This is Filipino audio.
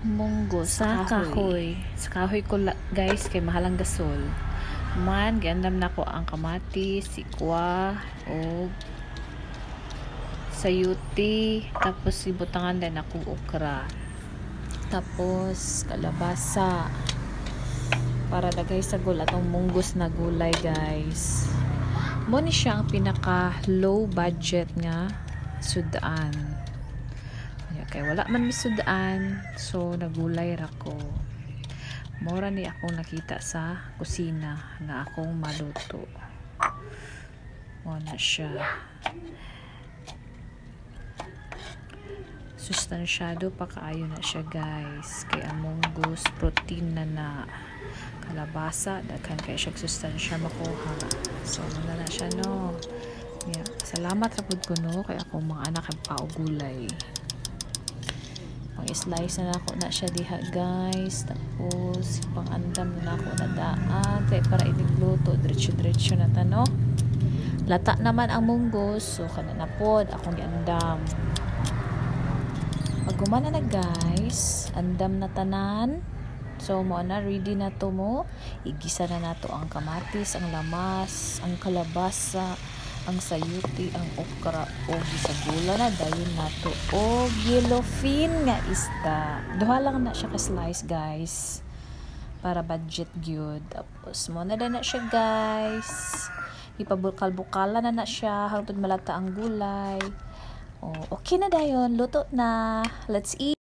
munggo sa kahoy. Sa kahoy ko guys kay mahalang gasol. Man giandam nako ang kamatis, sikwa o sayuti, tapos ibutangan din ako okra. Tapos kalabasa. Para lagay sa atong munggos na gulay guys. Mo ni siya ang pinaka low budget nga sudaan. Kay wala man mi sudaan, so nagulay ra ko. Mora ni akong nakita sa kusina nga akong maluto. Mo na siya. Sustansyado pa kaayo na siya guys. Kay among munggos protein na kalabasa daghan kay siya sustansya makuha. So muna na siya no. Yeah. Salamat ra pud ko no kay akong mga anak ang paugulay. Pang-slice na ako na siya diha guys. Tapos pang-andam na ako na daan kay para inigluto diretso-diretso na ta no. Lata naman ang munggos, so kana na pod akong giandam. Pag gumana na guys, andam na tanan. So mo na ready na to mo. Igisa na nato ang kamatis, ang lamas, ang kalabasa, ang sayuti, ang okra o gisagula na dayon nato o yellowfin nga isda. Duha lang na siya ka slice guys. Para budget gyud. Tapos mo na siya guys. Ipabukal-bukalan na siya hangtod malata ang gulay. Oh, okay na dayon, luto na. Let's eat.